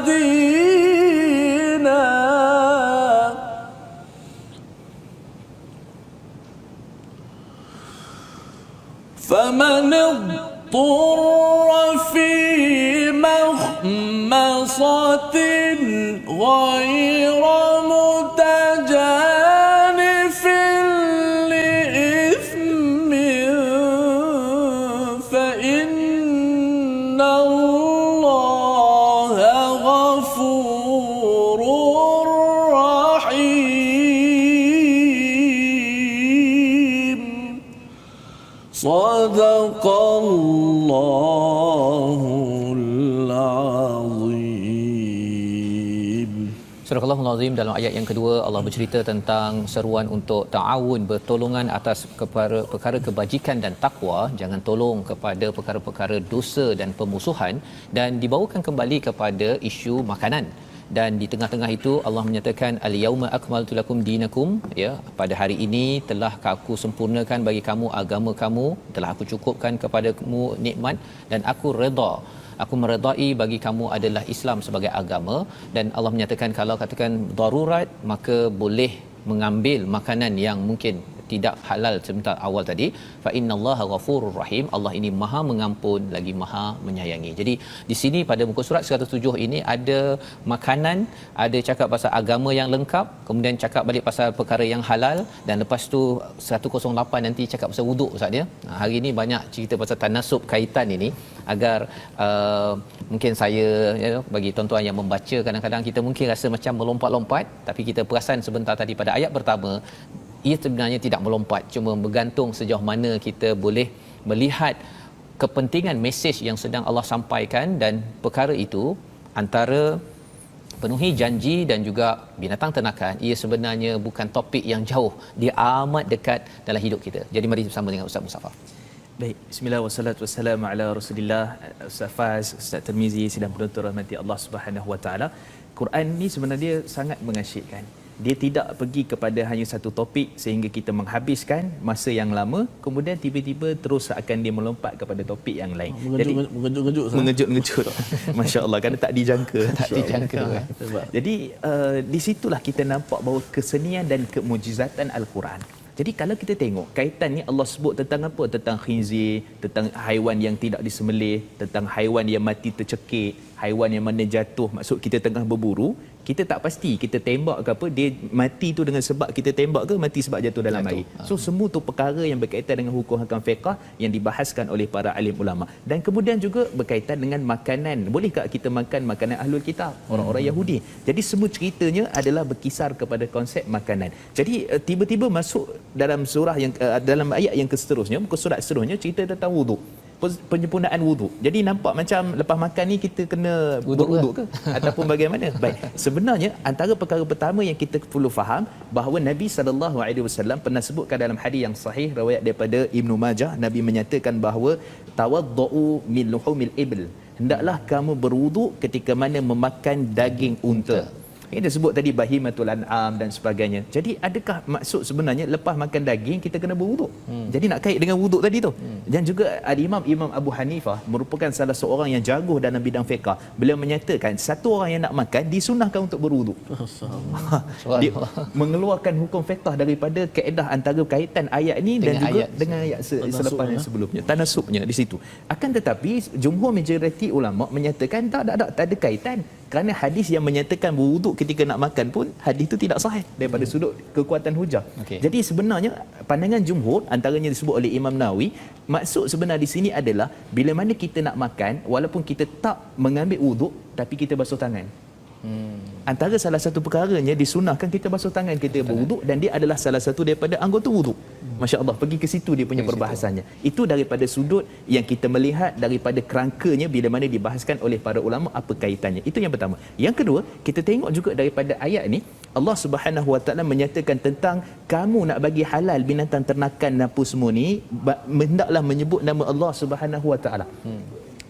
dina. فمن اضطر في مخمصة غير متجانف لإثم فإن الله غفور رحيم. Surah Al-Azim dalam ayat yang kedua Allah bercerita tentang seruan untuk ta'awun, bertolongan atas perkara kebajikan dan takwa, jangan tolong kepada perkara-perkara dosa dan pemusuhan, dan dibawakan kembali kepada isu makanan. Dan di tengah-tengah itu Allah menyatakan al-yauma akmaltu lakum dinakum, ya, pada hari ini telah aku sempurnakan bagi kamu agama kamu, telah aku cukupkan kepadamu nikmat, dan aku meredai bagi kamu adalah Islam sebagai agama. Dan Allah menyatakan kalau katakan darurat maka boleh mengambil makanan yang mungkin tidak halal sebentar awal tadi. Fa innallaha ghafurur rahim, Allah ini Maha mengampun lagi Maha menyayangi. Jadi di sini pada muka surat 107 ini ada makanan, ada cakap pasal agama yang lengkap, kemudian cakap balik pasal perkara yang halal, dan lepas tu 108 nanti cakap pasal wuduk Ustaz ya. Hari ini banyak cerita pasal tanasub kaitan ini agar mungkin saya ya, bagi tuan-tuan yang membaca kadang-kadang kita mungkin rasa macam melompat-lompat, tapi kita perasan sebentar tadi pada ayat pertama ia sebenarnya tidak melompat, cuma bergantung sejauh mana kita boleh melihat kepentingan mesej yang sedang Allah sampaikan. Dan perkara itu antara penuhi janji dan juga binatang ternakan, ia sebenarnya bukan topik yang jauh, dia amat dekat dalam hidup kita. Jadi mari bersama dengan Ustaz Mustafa. Baik, bismillah wassalatu wassalamu ala Rasulillah. Ustaz Faz, Ustaz Tirmizi, sidang penonton rahmati Allah Subhanahu wa taala. Quran ni sebenarnya sangat mengasyikkan. Dia tidak pergi kepada hanya satu topik sehingga kita menghabiskan masa yang lama, kemudian tiba-tiba terus akan dia melompat kepada topik yang lain. Mengejut-ngejut. Masya-Allah, kerana tak dijangka. Jadi di situlah kita nampak bahawa kesenian dan kemujizatan Al-Quran. Jadi kalau kita tengok kaitan ni Allah sebut tentang apa? Tentang khinzir, tentang haiwan yang tidak disembelih, tentang haiwan yang mati tercekik, haiwan yang mana jatuh, maksud kita tengah berburu, kita tak pasti kita tembak ke apa, dia mati tu dengan sebab kita tembak ke mati sebab jatuh dalam air. So semua tu perkara yang berkaitan dengan hukum hakam fiqh yang dibahaskan oleh para alim ulama. Dan kemudian juga berkaitan dengan makanan. Boleh tak kita makan makanan ahlul kitab, orang-orang Yahudi? Jadi semua ceritanya adalah berkisar kepada konsep makanan. Jadi tiba-tiba masuk dalam surah yang dalam ayat yang seterusnya, muka surat seterusnya cerita tentang wuduk. Penyempurnaan wuduk. Jadi nampak macam lepas makan ni kita kena berwuduk ke ataupun bagaimana? Baik. Sebenarnya antara perkara pertama yang kita perlu faham bahawa Nabi SAW pernah sebutkan dalam hadis yang sahih riwayat daripada Ibnu Majah, Nabi menyatakan bahawa tawaddau min luhumil ibl. Hendaklah kamu berwuduk ketika mana memakan daging unta. Ini disebut tadi bahimatul an'am dan sebagainya. Jadi adakah maksud sebenarnya lepas makan daging kita kena berwuduk? Jadi nak kait dengan wuduk tadi tu. Dan juga Imam Abu Hanifah merupakan salah seorang yang jago dalam bidang fiqh. Beliau menyatakan satu orang yang nak makan disunahkan untuk berwuduk. Dia mengeluarkan hukum fiqh daripada kaedah antara kaitan ayat ini dan juga dengan ayat selepas yang sebelumnya. Tanasubnya di situ. Akan tetapi jumhur majoriti ulama menyatakan tak ada kaitan. Kerana hadis yang menyatakan berwuduk ketika nak makan pun hadis itu tidak sahih daripada sudut kekuatan hujah. Jadi sebenarnya pandangan jumhur antaranya disebut oleh Imam Nawawi, maksud sebenar di sini adalah bila mana kita nak makan walaupun kita tak mengambil wuduk tapi kita basuh tangan. Antara salah satu perkaranya disunahkan kita basuh tangan kita berwuduk dan dia adalah salah satu daripada anggota wuduk. Masya-Allah, pergi ke situ dia punya perbahasannya. Itu daripada sudut yang kita melihat daripada kerangkanya bila mana dibahaskan oleh para ulama apa kaitannya. Itu yang pertama. Yang kedua, kita tengok juga daripada ayat ni Allah Subhanahu Wa Taala menyatakan tentang kamu nak bagi halal binatang ternakan apa semua ni, hendaklah menyebut nama Allah Subhanahu Wa Taala.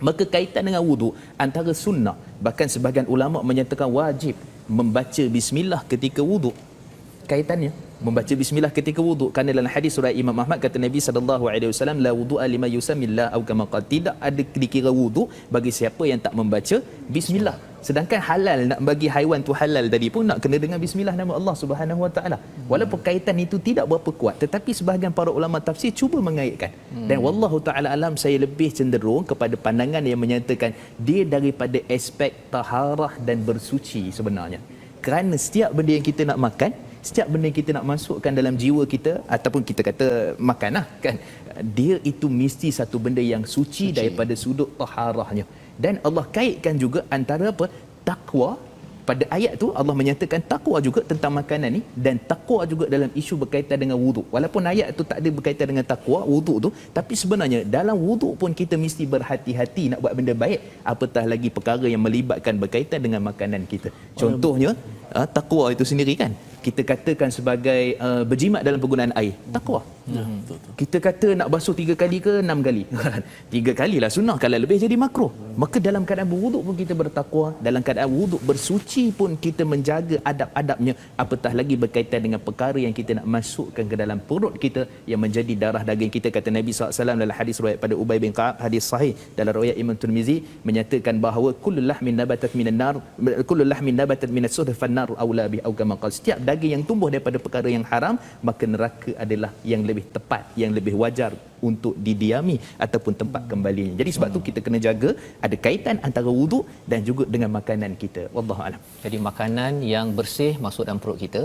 Maka kaitan dengan wuduk antara sunnah, bahkan sebahagian ulama menyatakan wajib membaca bismillah ketika wuduk. Kaitannya membaca bismillah ketika wuduk, kerana dalam hadis surah Imam Ahmad kata Nabi SAW, la wudu'a lima yusamillah atau kama qala, tidak ada dikira wuduk bagi siapa yang tak membaca bismillah. Sedangkan halal nak bagi haiwan tu halal tadi pun nak kena dengan bismillah nama Allah Subhanahu Wa Taala. Walaupun kaitan itu tidak berapa kuat, tetapi sebahagian para ulama tafsir cuba mengaitkan. Dan wallahu taala alam, saya lebih cenderung kepada pandangan yang menyatakan dia daripada aspek taharah dan bersuci sebenarnya. Kerana setiap benda yang kita nak makan, setiap benda yang kita nak masukkan dalam jiwa kita ataupun kita kata makan lah kan, dia itu mesti satu benda yang suci daripada sudut taharahnya. Dan Allah kaitkan juga antara apa? Takwa. Pada ayat tu Allah menyatakan takwa juga tentang makanan ni, dan takwa juga dalam isu berkaitan dengan wuduk. Walaupun ayat tu tak ada berkaitan dengan takwa wuduk tu, tapi sebenarnya dalam wuduk pun kita mesti berhati-hati nak buat benda baik, apatah lagi perkara yang melibatkan berkaitan dengan makanan kita. Contohnya takwa itu sendiri kan kita katakan sebagai berjimat dalam penggunaan air, takwa. Kita kata nak basuh 3 kali ke 6 kali 3 kali lah sunnah, kalau lebih jadi makruh. Maka dalam keadaan berwuduk pun kita bertakwa, dalam keadaan wuduk bersuci pun kita menjaga adab-adabnya, apatah lagi berkaitan dengan perkara yang kita nak masukkan ke dalam perut kita yang menjadi darah daging kita. Kata Nabi SAW dalam hadis riwayat pada Ubay bin Ka'ab, hadis sahih dalam riwayat Imam Tirmizi, menyatakan bahawa kullu lahmin nabatat minan nar, kullu lahmin nabatat minas sudh fan-nar aula bi au kama qala, setiap daging yang tumbuh daripada perkara yang haram, maka neraka adalah yang lebih tepat, yang lebih wajar untuk didiami ataupun tempat kembalinya. Jadi sebab tu kita kena jaga ada kaitan antara wuduk dan juga dengan makanan kita. Wallahu alam. Jadi makanan yang bersih masuk dalam perut kita,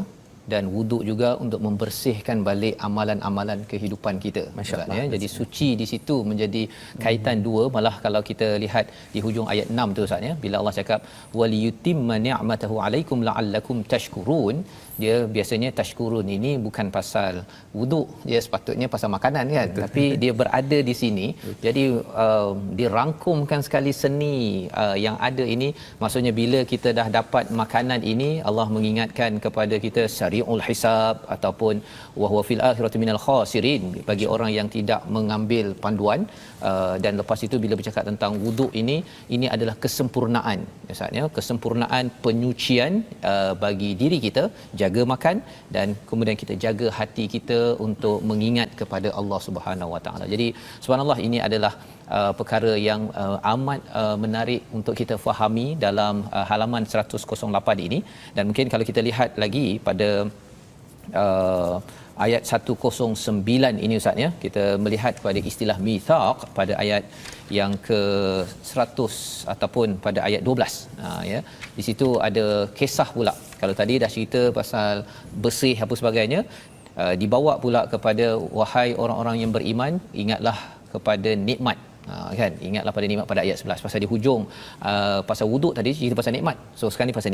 dan wuduk juga untuk membersihkan balik amalan-amalan kehidupan kita. Masya-Allah. Ya. Jadi suci di situ menjadi kaitan dua. Malah kalau kita lihat di hujung ayat 6 tu Ustaz ya, bila Allah cakap waliyutimma ni'matahu alaikum la'allakum tashkurun, dia biasanya tashkurun ini bukan pasal wuduk, dia sepatutnya pasal makanan kan. Betul. Tapi dia berada di sini. Betul. Jadi dirangkumkan sekali seni yang ada ini. Maksudnya bila kita dah dapat makanan ini, Allah mengingatkan kepada kita sari'ul hisab ataupun wa huwa fil akhirati minal khasirin, bagi orang yang tidak mengambil panduan. Dan lepas itu bila bercakap tentang wuduk ini adalah kesempurnaan Ustaz ya, kesempurnaan penyucian bagi diri kita, jaga makan dan kemudian kita jaga hati kita untuk mengingat kepada Allah Subhanahu Wa Taala. Jadi subhanallah, ini adalah perkara yang amat menarik untuk kita fahami dalam halaman 108 ini. Dan mungkin kalau kita lihat lagi pada ayat 109 ini Ustaz ya, kita melihat kepada istilah mithaq pada ayat yang ke-100 ataupun pada ayat 12. Ya, di situ ada kisah pula. Kalau tadi dah cerita pasal bersih apa sebagainya, dibawa pula kepada wahai orang-orang yang beriman, ingatlah kepada nikmat. Kan, ingatlah pada nikmat pada ayat 11. Pasal di hujung pasal wuduk tadi cerita pasal nikmat. So sekarang ni pasal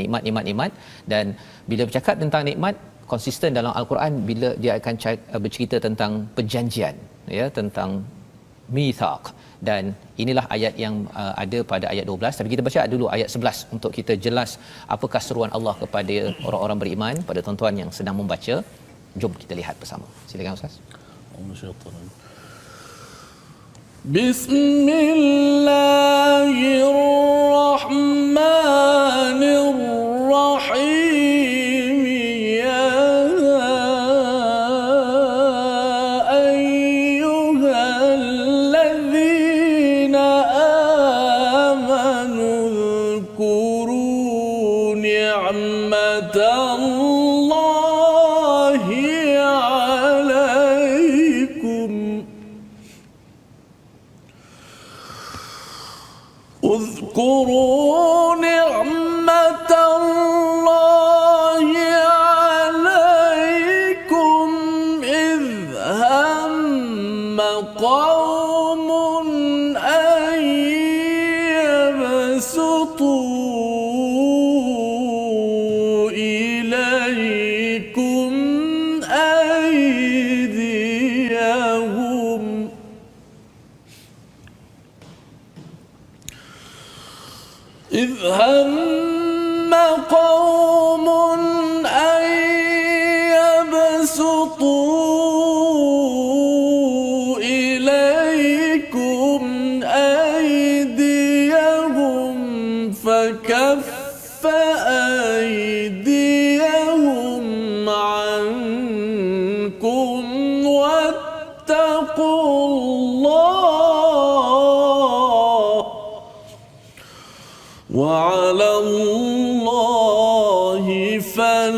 nikmat. Dan bila bercakap tentang nikmat, konsisten dalam Al-Quran bila dia akan bercerita tentang perjanjian ya, tentang mithaq. Dan inilah ayat yang ada pada ayat 12. Tapi kita baca dulu ayat 11 untuk kita jelas apakah seruan Allah kepada orang-orang beriman, pada tuan-tuan yang sedang membaca. Jom kita lihat bersama. Silakan Ustaz. Bismillahirrahmanirrahim. Ya ayyuhalladzina amanu dhkuru ni'matallahi alaikum. اذكروا نعمة الله عليكم إذ هم قوم أن يبسطوا إليكم أيديهم إذ هم قوم أن يبسطوا إليكم أيديهم فكف أيديهم عنكم واتقوا الله وعلى الله فليتوكل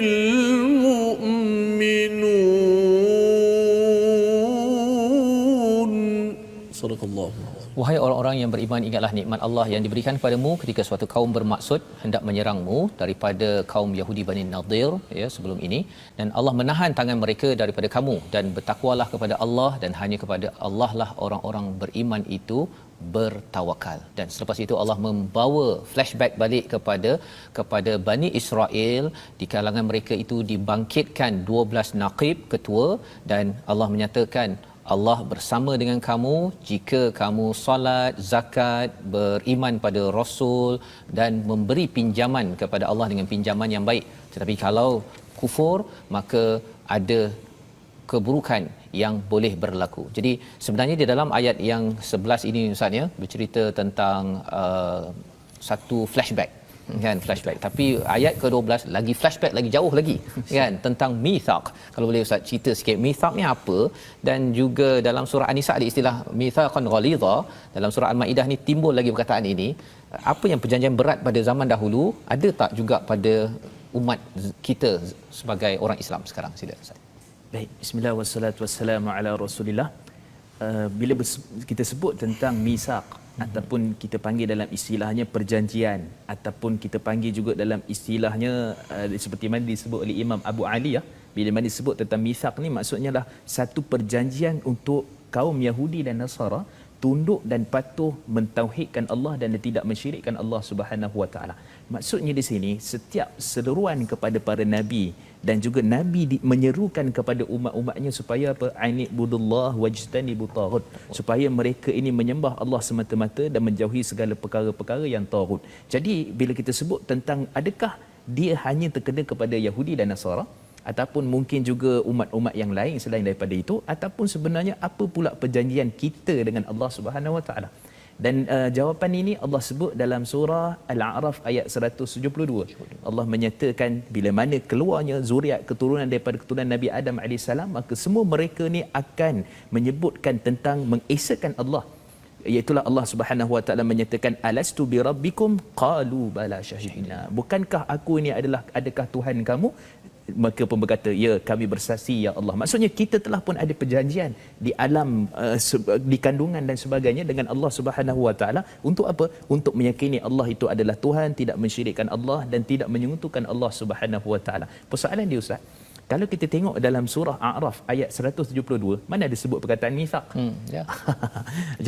المؤمنون. صدق الله. Wahai orang-orang yang beriman, ingatlah nikmat Allah yang diberikan kepadamu ketika suatu kaum bermaksud hendak menyerangmu daripada kaum Yahudi Bani Nadir ya sebelum ini, dan Allah menahan tangan mereka daripada kamu, dan bertakwalah kepada Allah, dan hanya kepada Allah lah orang-orang beriman itu bertawakal. Dan selepas itu Allah membawa flashback balik kepada Bani Israel. Di kalangan mereka itu dibangkitkan 12 naqib, ketua, dan Allah menyatakan Allah bersama dengan kamu jika kamu solat, zakat, beriman pada Rasul dan memberi pinjaman kepada Allah dengan pinjaman yang baik. Tetapi kalau kufur, maka ada keburukan yang boleh berlaku. Jadi sebenarnya di dalam ayat yang 11 ini Ustaz ya, bercerita tentang satu flashback kan, flashback, tapi ayat ke-12 lagi flashback lagi jauh lagi kan, tentang mithaq. Kalau boleh Ustaz cerita sikit mithaq ni apa, dan juga dalam surah An-Nisa ada istilah mithaqan ghalidha, dalam surah Al-Maidah ni timbul lagi perkataan ini. Apa yang perjanjian berat pada zaman dahulu ada tak juga pada umat kita sebagai orang Islam sekarang? Sila Ustaz. Baik, bismillah wassalatu wassalamu ala Rasulillah. Bila kita sebut tentang misaq ataupun kita panggil dalam istilahnya perjanjian, ataupun kita panggil juga dalam istilahnya seperti mana disebut oleh Imam Abu Ali ya, bila mana disebut tentang misaq ni maksudnya lah satu perjanjian untuk kaum Yahudi dan Nasara tunduk dan patuh mentauhidkan Allah dan tidak mensyirikkan Allah Subhanahu Wa Taala. Maksudnya di sini setiap seruan kepada para nabi dan juga nabi menyerukan kepada umat-umatnya supaya apa? Ainibudullah wajtanibu taghut, supaya mereka ini menyembah Allah semata-mata dan menjauhi segala perkara-perkara yang taghut. Jadi bila kita sebut tentang adakah dia hanya terkena kepada Yahudi dan Nasara ataupun mungkin juga umat-umat yang lain selain daripada itu, ataupun sebenarnya apa pula perjanjian kita dengan Allah Subhanahu Wa Taala? Dan jawapan ini Allah sebut dalam surah Al-A'raf ayat 172. Allah menyatakan bila mana keluarnya zuriat keturunan daripada keturunan Nabi Adam AS, maka semua mereka ni akan menyebutkan tentang mengesakan Allah. Iaitulah Allah Subhanahu Wa Taala menyatakan alastu bi rabbikum qalu bala syahidna. Bukankah aku ini adakah Tuhan kamu? Maka pun berkata, ya kami bersaksi ya Allah. Maksudnya kita telah pun ada perjanjian di alam di kandungan dan sebagainya dengan Allah Subhanahu Wa Taala untuk apa? Untuk meyakini Allah itu adalah Tuhan, tidak mensyirikkan Allah dan tidak menyekutukan Allah Subhanahu Wa Taala. Persoalan dia Ustaz, kalau kita tengok dalam surah A'raf ayat 172, mana ada sebut perkataan mithaq? Ya.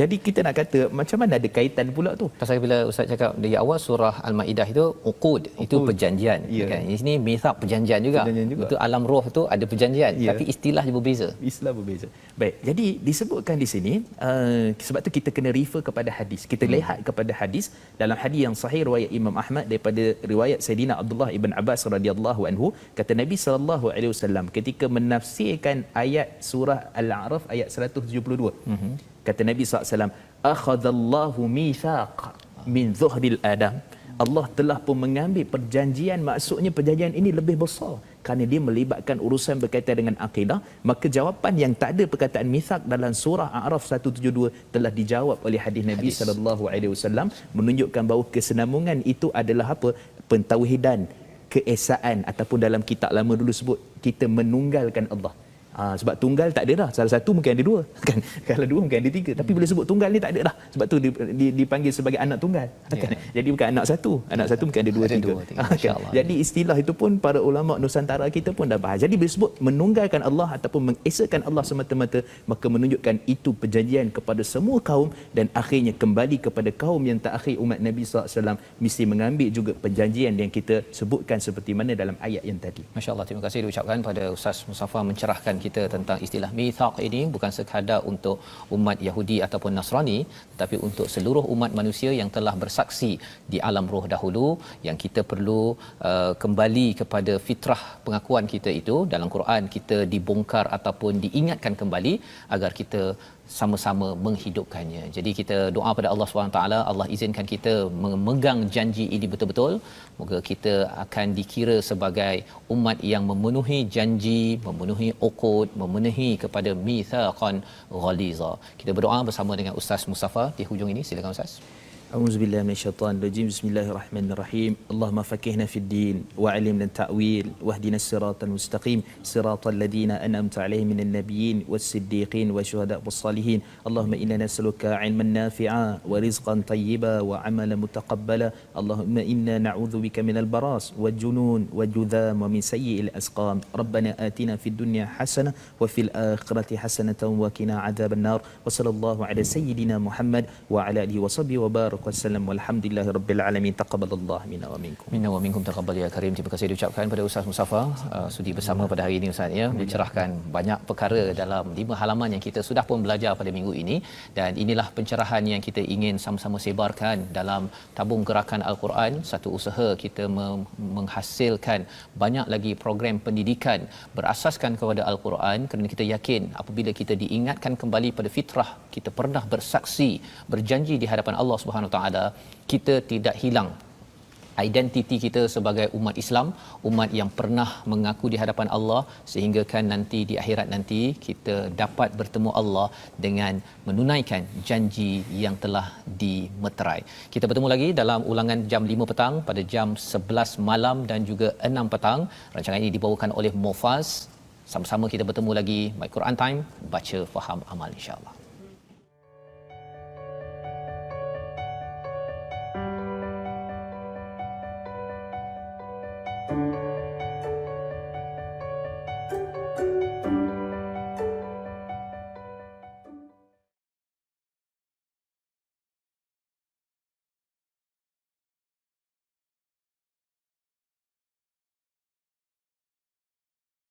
Jadi kita nak kata macam mana ada kaitan pula tu? Pasal bila Ustaz cakap di awal surah Al-Maidah itu uqud, itu perjanjian kan. Di sini mithaq perjanjian juga. Itu alam roh tu ada perjanjian, tapi istilah dia berbeza. Istilah berbeza. Baik, jadi disebutkan di sini sebab tu kita kena refer kepada hadis. Kita lihat kepada hadis, dalam hadis yang sahih riwayat Imam Ahmad daripada riwayat Sayyidina Abdullah ibn Abbas radhiyallahu anhu, kata Nabi sallallahu alaihi wasallam ketika menafsirkan ayat surah Al-A'raf ayat 172. Kata Nabi SAW, akhadallahu mithaq min zuhril Adam. Allah telah pun mengambil perjanjian, maksudnya perjanjian ini lebih besar kerana dia melibatkan urusan berkaitan dengan akidah. Maka jawapan yang tak ada perkataan mithaq dalam surah A'raf 172 telah dijawab oleh hadis Nabi sallallahu alaihi wasallam, menunjukkan bahawa kesenambungan itu adalah apa? Pentauhidan, keesaan, ataupun dalam kitab lama dulu sebut kita menunggalkan Allah. Sebab tunggal tak ada dah, salah satu mungkin ada dua kan, kalau dua mungkin ada tiga, tapi bila sebut tunggal ni tak ada dah, sebab tu dipanggil sebagai anak tunggal kan? Jadi bukan anak satu mungkin ada dua, tiga. Kan? Jadi istilah itu pun para ulama Nusantara kita pun dah bahas. Jadi bila sebut menunggalkan Allah ataupun mengesakan Allah semata-mata, maka menunjukkan itu perjanjian kepada semua kaum, dan akhirnya kembali kepada kaum yang terakhir umat Nabi SAW mesti mengambil juga perjanjian yang kita sebutkan seperti mana dalam ayat yang tadi. Masya-Allah, terima kasih diucapkan pada Ustaz Mustafa mencerahkan kita tentang istilah mithaq ini bukan sekadar untuk umat Yahudi ataupun Nasrani, tetapi untuk seluruh umat manusia yang telah bersaksi di alam roh dahulu, yang kita perlu kembali kepada fitrah pengakuan kita itu. Dalam Quran kita dibongkar ataupun diingatkan kembali agar kita sama-sama menghidupkannya. Jadi kita doa pada Allah SWT, Allah izinkan kita memegang janji ini betul-betul. Moga kita akan dikira sebagai umat yang memenuhi janji, memenuhi uqud, memenuhi kepada mithaqan ghaliza. Kita berdoa bersama dengan Ustaz Mustafa di hujung ini. Silakan Ustaz. أعوذ بالله من الشيطان الرجيم بسم الله الرحمن الرحيم اللهم فقهنا في الدين وعلمنا التأويل واهدنا الصراط المستقيم صراط الذين أنعمت عليهم من النبيين والصديقين والشهداء والصالحين اللهم إنا نسألك علما نافعا ورزقا طيبا وعملا متقبلا اللهم إنا نعوذ بك من البراس والجنون والجذام ومن سيء الأسقام ربنا آتنا في الدنيا حسنة وفي الآخرة حسنة وقنا عذاب النار وصلى الله على سيدنا محمد وعلى آله وصحبه وبارك wasallam. Walhamdulillahirabbil alamin. Taqabbalallahu minna wa minkum. Minna wa minkum taqabbal ya karim. Terima kasih diucapkan pada Ustaz Mustafa sudi bersama pada hari ini Ustaz ya, mencerahkan banyak perkara dalam 5 halaman yang kita sudah pun belajar pada minggu ini, dan inilah pencerahan yang kita ingin sama-sama sebarkan dalam tabung gerakan Al-Quran, satu usaha kita menghasilkan banyak lagi program pendidikan berasaskan kepada Al-Quran, kerana kita yakin apabila kita diingatkan kembali pada fitrah, kita pernah bersaksi, berjanji di hadapan Allah Subhanahu Wa Taala, kita tidak hilang identiti kita sebagai umat Islam, umat yang pernah mengaku di hadapan Allah, sehingga kan nanti di akhirat nanti kita dapat bertemu Allah dengan menunaikan janji yang telah dimeterai. Kita bertemu lagi dalam ulangan jam 5 petang, pada jam 11 malam dan juga 6 petang. Rancangan ini dibawakan oleh Mufaz. Sama-sama kita bertemu lagi My Quran Time, baca faham amal insya-Allah.